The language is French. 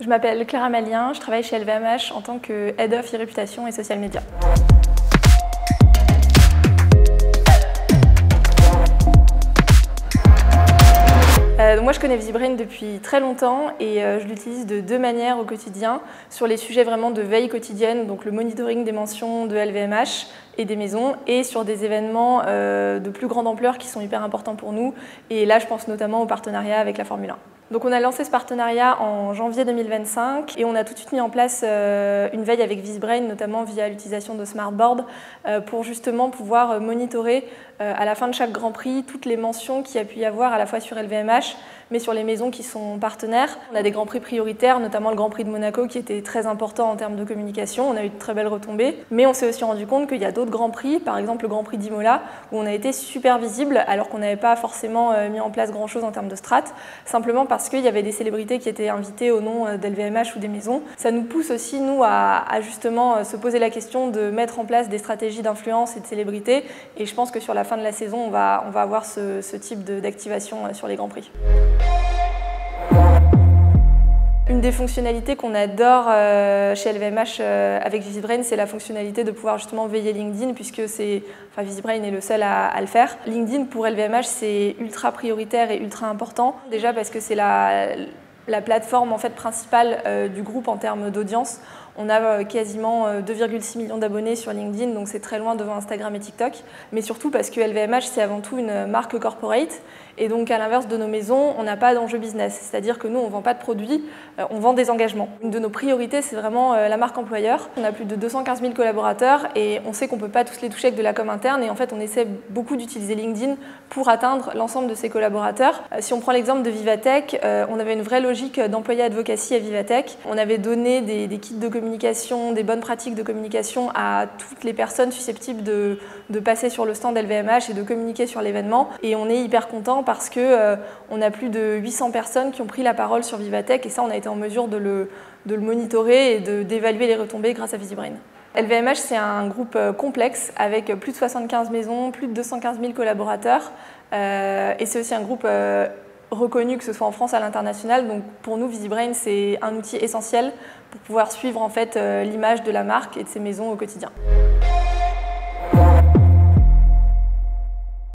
Je m'appelle Clara Malien, je travaille chez LVMH en tant que Head of e-réputation et social media. Moi je connais VisiBrain depuis très longtemps et je l'utilise de deux manières au quotidien sur les sujets vraiment de veille quotidienne, donc le monitoring des mentions de LVMH et des maisons, et sur des événements de plus grande ampleur qui sont hyper importants pour nous, et là je pense notamment au partenariat avec la Formule 1. Donc on a lancé ce partenariat en janvier 2025 et on a tout de suite mis en place une veille avec VisiBrain, notamment via l'utilisation de Smartboard, pour justement pouvoir monitorer à la fin de chaque Grand Prix toutes les mentions qu'il y a pu y avoir à la fois sur LVMH mais sur les maisons qui sont partenaires. On a des Grands Prix prioritaires, notamment le Grand Prix de Monaco qui était très important en termes de communication. On a eu de très belles retombées, mais on s'est aussi rendu compte qu'il y a d'autres Grands Prix, par exemple le Grand Prix d'Imola, où on a été super visible alors qu'on n'avait pas forcément mis en place grand-chose en termes de strat, simplement parce qu'il y avait des célébrités qui étaient invitées au nom d'LVMH ou des maisons. Ça nous pousse aussi, nous, à justement se poser la question de mettre en place des stratégies d'influence et de célébrité, et je pense que sur la fin de la saison, on va avoir ce type d'activation sur les Grands Prix. Une des fonctionnalités qu'on adore chez LVMH avec VisiBrain, c'est la fonctionnalité de pouvoir justement veiller LinkedIn, puisque VisiBrain est le seul à le faire. LinkedIn pour LVMH, c'est ultra prioritaire et ultra important. Déjà parce que c'est la plateforme en fait principale du groupe en termes d'audience. On a quasiment 2,6 millions d'abonnés sur LinkedIn, donc c'est très loin devant Instagram et TikTok. Mais surtout parce que LVMH, c'est avant tout une marque corporate. Et donc, à l'inverse de nos maisons, on n'a pas d'enjeu business. C'est-à-dire que nous, on ne vend pas de produits, on vend des engagements. Une de nos priorités, c'est vraiment la marque employeur. On a plus de 215 000 collaborateurs et on sait qu'on ne peut pas tous les toucher avec de la com interne. Et en fait, on essaie beaucoup d'utiliser LinkedIn pour atteindre l'ensemble de ses collaborateurs. Si on prend l'exemple de Vivatech, on avait une vraie logique d'employé advocacy à Vivatech. On avait donné des kits de communication, des bonnes pratiques de communication à toutes les personnes susceptibles de passer sur le stand LVMH et de communiquer sur l'événement. Et on est hyper content parce qu'on a plus de 800 personnes qui ont pris la parole sur Vivatech, et ça, on a été en mesure de le monitorer et d'évaluer les retombées grâce à VisiBrain. LVMH, c'est un groupe complexe avec plus de 75 maisons, plus de 215 000 collaborateurs, et c'est aussi un groupe reconnu, que ce soit en France ou à l'international. Donc pour nous, VisiBrain, c'est un outil essentiel pour pouvoir suivre en fait l'image de la marque et de ses maisons au quotidien.